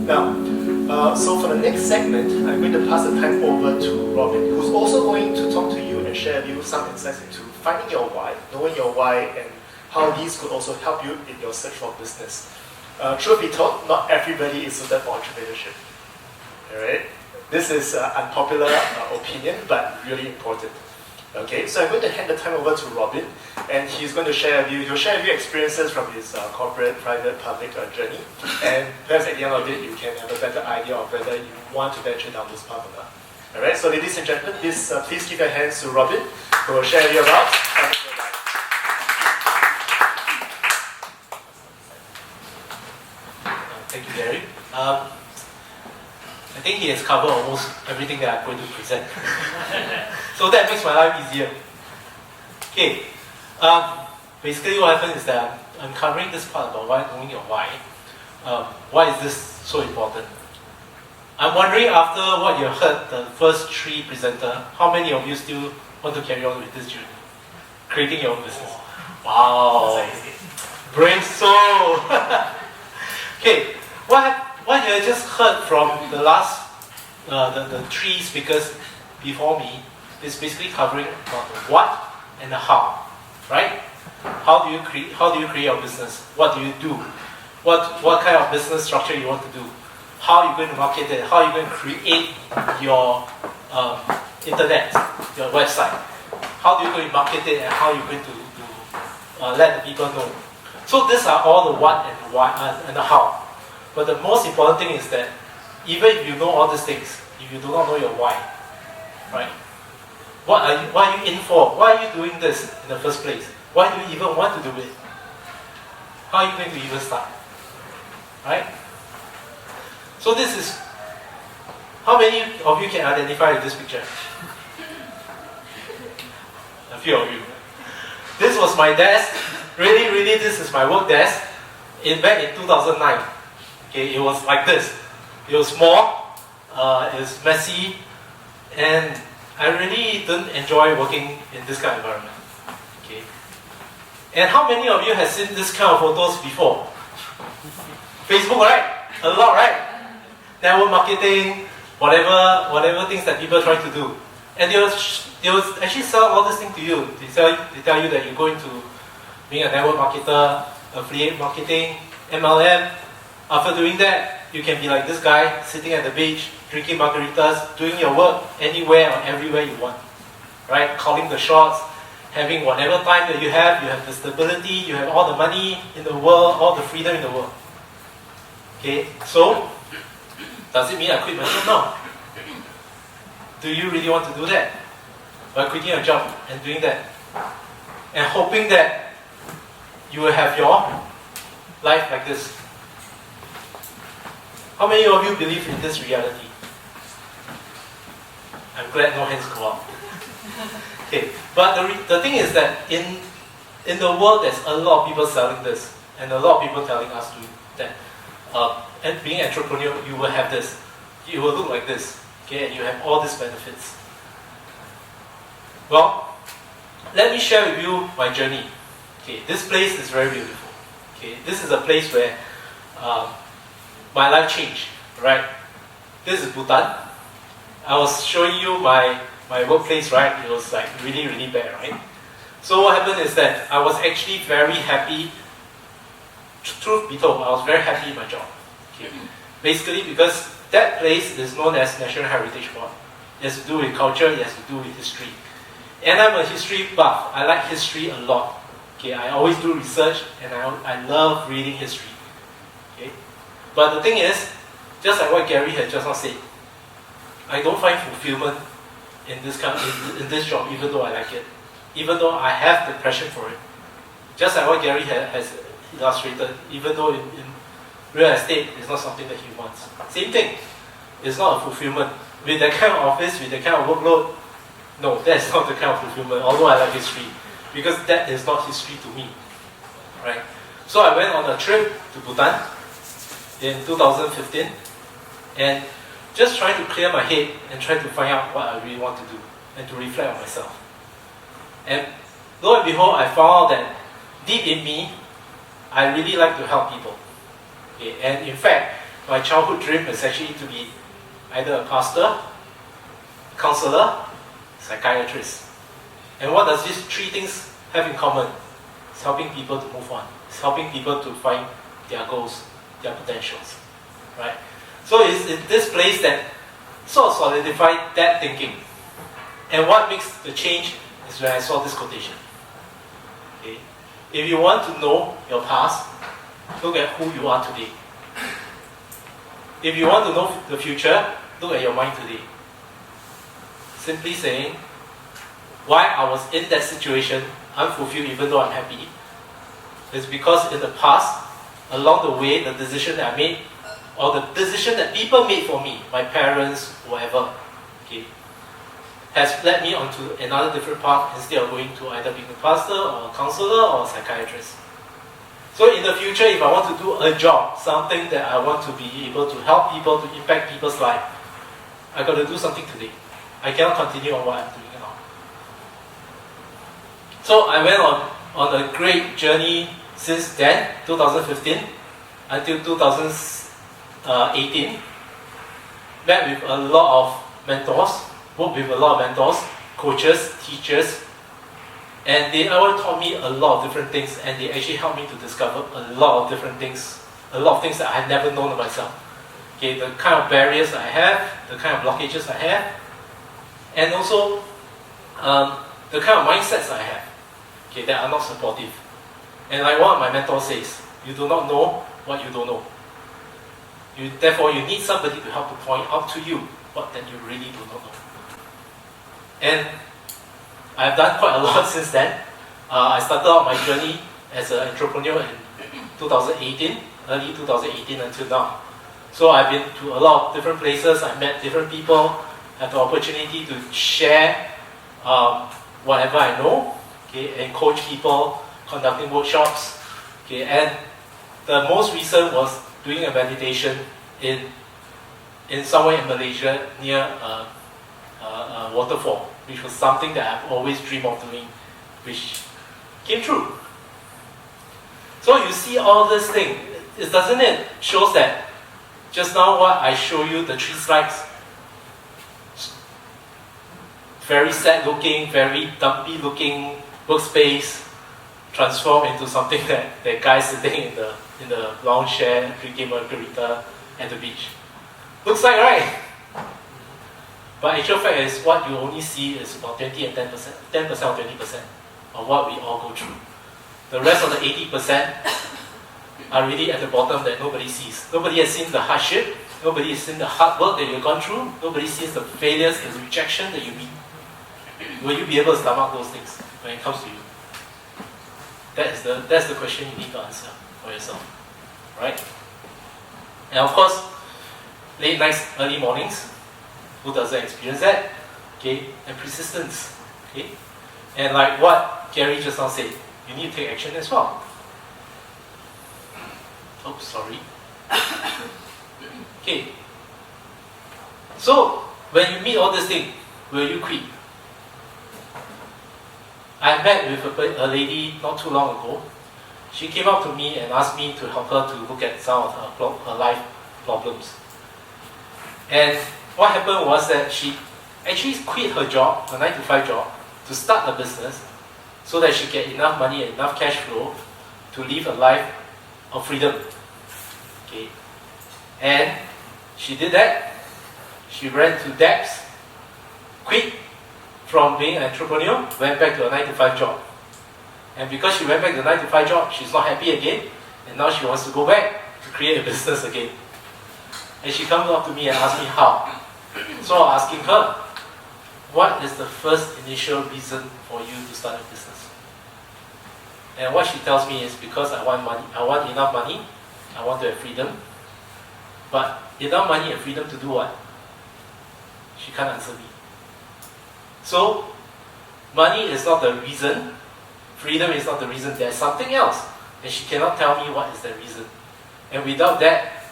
Now, so for the next segment, I'm going to pass the time over to Robin, who's also going to talk to you and share with you some insights into finding your why, knowing your why, and how these could also help you in your search for business. Truth be told, not everybody is suited for entrepreneurship. Alright? This is an unpopular opinion, but really important. Okay, so I'm going to hand the time over to Robin, and he's going to share with you, he'll share with you experiences from his corporate, private, public journey, and perhaps at the end of it, you can have a better idea of whether you want to venture down this path or not. Alright, so ladies and gentlemen, please give your hands to Robin, who will share with you about finding your life. Thank you, Gary. I think he has covered almost everything that I'm going to present. So that makes my life easier. Okay. Basically what happened is that I'm covering this part about why, knowing your why. Why is this so important? I'm wondering, after what you heard the first three presenters, how many of you still want to carry on with this journey? Creating your own business. Wow. Brave soul. Okay. What you just heard from the last, the three speakers before me is basically covering about the what and the how, right? How do you create your business? What do you do? What kind of business structure you want to do? How are you going to market it? How are you going to create your internet, your website? How are you going to market it, and how are you going to let the people know? So these are all the what and the why and the how. But the most important thing is that even if you know all these things, if you do not know your why, right? What are you in for? Why are you doing this in the first place? Why do you even want to do it? How are you going to even start? Right? So this is, how many of you can identify with this picture? A few of you. This was my desk. Really, this is my work desk. Back in 2009. Okay, it was like this. It was small, it was messy, and I really didn't enjoy working in this kind of environment. Okay. And how many of you have seen this kind of photos before? Facebook, right? A lot, right? Network marketing, whatever things that people try to do. And they will actually sell all these things to you. They tell you that you're going to being a network marketer, affiliate marketing, MLM. After doing that, you can be like this guy, sitting at the beach, drinking margaritas, doing your work anywhere or everywhere you want. Right? Calling the shots, having whatever time that you have the stability, you have all the money in the world, all the freedom in the world. Okay, so, does it mean I quit my job? No. Do you really want to do that? By quitting your job and doing that? And hoping that you will have your life like this? How many of you believe in this reality? I'm glad no hands go up. Okay, but the thing is that in the world there's a lot of people selling this, and a lot of people telling us to that. And being an entrepreneur, you will have this. You will look like this. Okay, and you have all these benefits. Well, let me share with you my journey. Okay, this place is very beautiful. Okay, this is a place where my life changed, right? This is Bhutan. I was showing you my workplace, right? It was like really bad, right? So what happened is that I was actually very happy. Truth be told, I was very happy in my job. Okay. Basically because that place is known as National Heritage Board. It has to do with culture, it has to do with history. And I'm a history buff. I like history a lot. Okay, I always do research and I love reading history. Okay? But the thing is, just like what Gary had just now said, I don't find fulfillment in this in this job, even though I like it, even though I have the passion for it. Just like what Gary has illustrated, even though in real estate it's not something that he wants. Same thing, it's not a fulfillment. With that kind of office, with that kind of workload, no, that's not the kind of fulfillment, although I like history, because that is not history to me, right? So I went on a trip to Bhutan in 2015, and just trying to clear my head and try to find out what I really want to do and to reflect on myself. And lo and behold, I found out that deep in me, I really like to help people. Okay? And in fact, my childhood dream is actually to be either a pastor, counselor, psychiatrist. And what does these three things have in common? It's helping people to move on. It's helping people to find their goals, their potentials, right? So it's in this place that sort of solidified that thinking. And what makes the change is when I saw this quotation. Okay? If you want to know your past, look at who you are today. If you want to know the future, look at your mind today. Simply saying, why I was in that situation, unfulfilled even though I'm happy, is because in the past, along the way, the decision that I made, or the decision that people made for me, my parents, whoever, okay, has led me onto another different path instead of going to either being a pastor or a counselor or a psychiatrist. So in the future, if I want to do a job, something that I want to be able to help people, to impact people's life, I got to do something today. I cannot continue on what I'm doing now. So I went on a great journey since then, 2015, until 2018. Met with a lot of mentors, worked with a lot of mentors, coaches, teachers, and they all taught me a lot of different things, and they actually helped me to discover a lot of different things, a lot of things that I had never known of myself. Okay, the kind of barriers I have, the kind of blockages I have, and also the kind of mindsets I have, okay, that are not supportive. And like one of my mentors says, you do not know what you don't know. Therefore, you need somebody to help to point out to you what that you really do not know. And I've done quite a lot since then. I started out my journey as an entrepreneur in 2018, early 2018 until now. So I've been to a lot of different places, I met different people, had the opportunity to share whatever I know, okay, and coach people, conducting workshops. Okay, and the most recent was doing a meditation in somewhere in Malaysia near a waterfall, which was something that I've always dreamed of doing, which came true. So you see all this thing, doesn't it shows that just now what I show you, the 3 slides, very sad looking, very dumpy looking workspace, transform into something that guy sitting in the lounge chair drinking margarita at the beach. Looks like, right? But actual fact is what you only see is about 20 and 10% or 20% of what we all go through. The rest of the 80% are really at the bottom that nobody sees. Nobody has seen the hardship, nobody has seen the hard work that you've gone through, nobody sees the failures and the rejection that you meet. Will you be able to stomach those things when it comes to you? That's the question you need to answer for yourself, right? And of course, late nights, early mornings, who doesn't experience that? Okay, and persistence. Okay, and like what Gary just now said, you need to take action as well. Oh, sorry. Okay. So when you meet all this thing, will you quit? I met with a lady not too long ago. She came up to me and asked me to help her to look at some of her life problems. And what happened was that she actually quit her job, her 9-to-5 job, to start a business so that she get enough money and enough cash flow to live a life of freedom. Okay. And she did that. She ran to debts, quit from being an entrepreneur, went back to a 9-to-5 job. And because she went back to the 9-to-5 job, she's not happy again, and now she wants to go back to create a business again. And she comes up to me and asks me how. So I'm asking her, what is the first initial reason for you to start a business? And what she tells me is because I want money, I want enough money, I want to have freedom. But enough money and freedom to do what? She can't answer me. So, money is not the reason, freedom is not the reason, there's something else. And she cannot tell me what is the reason. And without that,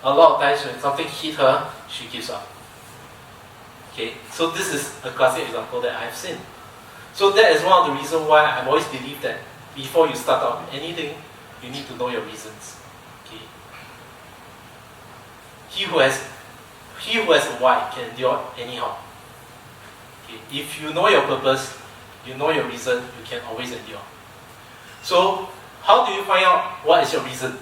a lot of times when something hits her, she gives up. Okay, so this is a classic example that I've seen. So that is one of the reasons why I've always believed that before you start out anything, you need to know your reasons. Okay. he who has a why can endure anyhow. Okay. If you know your purpose, you know your reason, you can always endure. So, how do you find out what is your reason?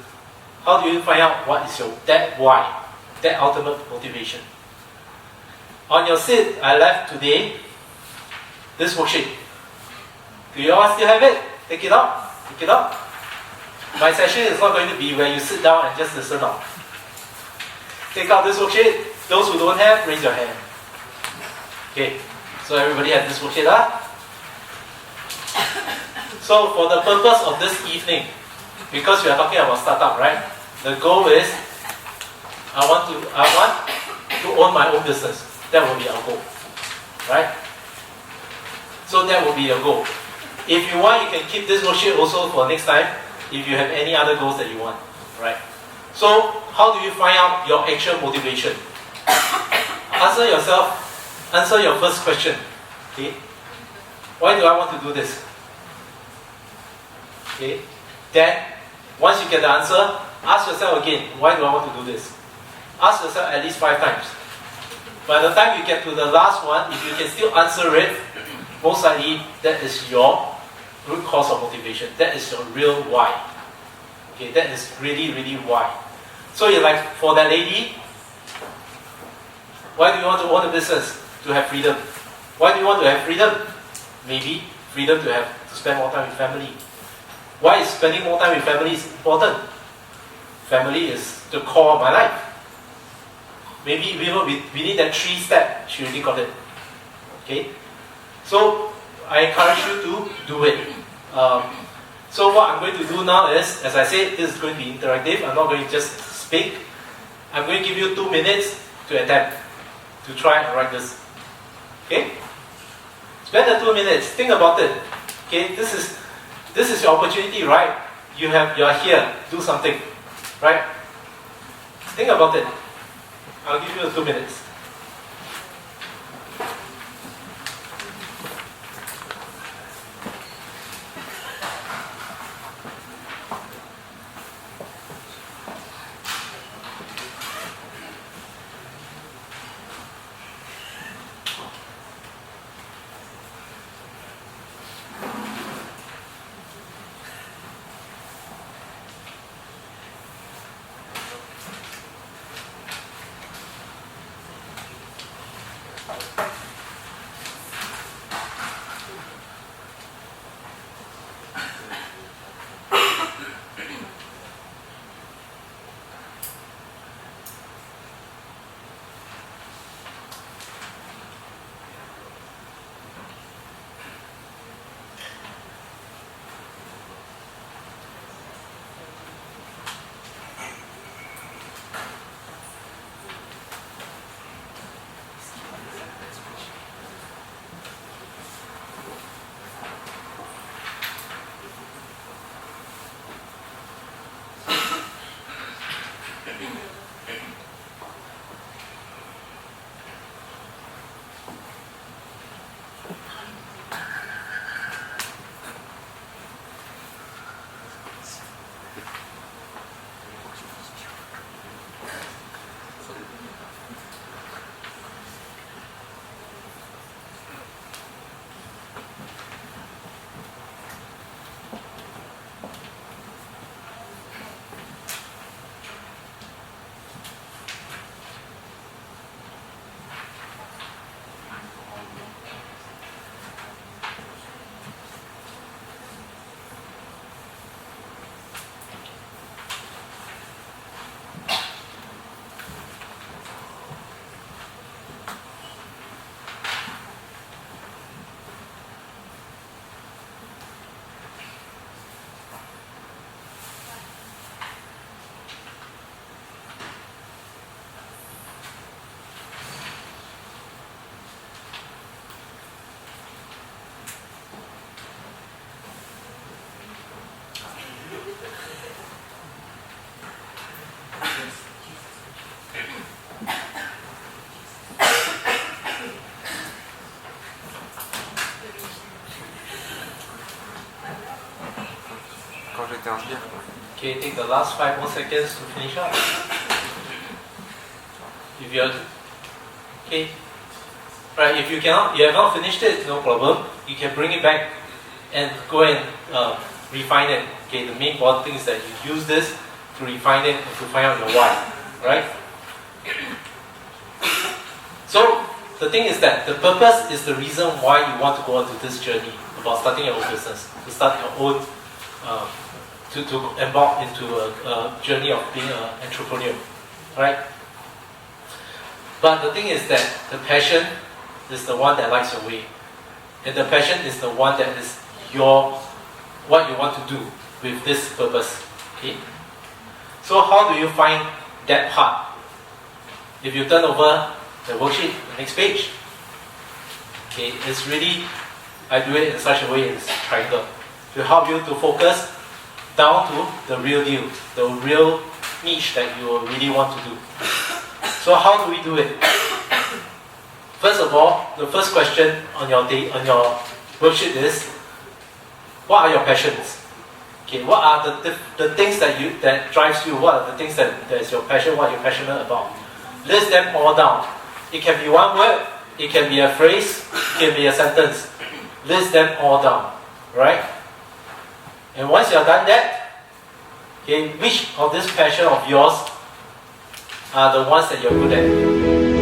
How do you find out what is that why, that ultimate motivation? On your seat, I left today this worksheet. Do you all still have it? Take it out. Take it out. My session is not going to be where you sit down and just listen out. Take out this worksheet. Those who don't have, raise your hand. Okay. So everybody has this worksheet, huh? So for the purpose of this evening, because we are talking about startup, right? The goal is I want to own my own business. That will be our goal, right? So that will be your goal. If you want, you can keep this worksheet also for next time. If you have any other goals that you want, right? So how do you find out your actual motivation? Answer your first question. Okay, why do I want to do this? Okay, then once you get the answer, ask yourself again, why do I want to do this? Ask yourself at least 5 times. By the time you get to the last one, if you can still answer it, most likely that is your root cause of motivation. That is your real why. Okay, that is really, really why. So you're like, for that lady, why do you want to own a business? To have freedom. Why do you want to have freedom? Maybe freedom to spend more time with family. Why is spending more time with family is important? Family is the core of my life. Maybe we need that 3-step. She already got it. Okay? So I encourage you to do it. So what I'm going to do now is, as I said, this is going to be interactive. I'm not going to just speak. I'm going to give you 2 minutes to attempt to try and write this. Okay? Spend the 2 minutes. Think about it. Okay? This is your opportunity, right? You are here. Do something, right? Think about it. I'll give you 2 minutes. quand j'étais en bière. Okay, take the last 5 more seconds to finish up. If you're okay, right? If you have not finished it, no problem. You can bring it back and go and refine it. Okay, the main important thing is that you use this to refine it and to find out your why, right? So the thing is that the purpose is the reason why you want to go on to this journey about starting your own business, to start your own, to embark into a journey of being an entrepreneur, right? But the thing is that the passion is the one that lights your way, and the passion is the one that is what you want to do with this purpose. Okay. So how do you find that part? If you turn over the worksheet, the next page. Okay, it's really, I do it in such a way, it's triangle, to help you to focus down to the real deal, the real niche that you really want to do. So how do we do it? First of all, the first question on your worksheet is, what are your passions? Okay, what are the things that drives you? What are the things that is your passion? What you're passionate about? List them all down. It can be one word, it can be a phrase, it can be a sentence. List them all down, right? And once you have done that, okay, which of this passion of yours are the ones that you're good at?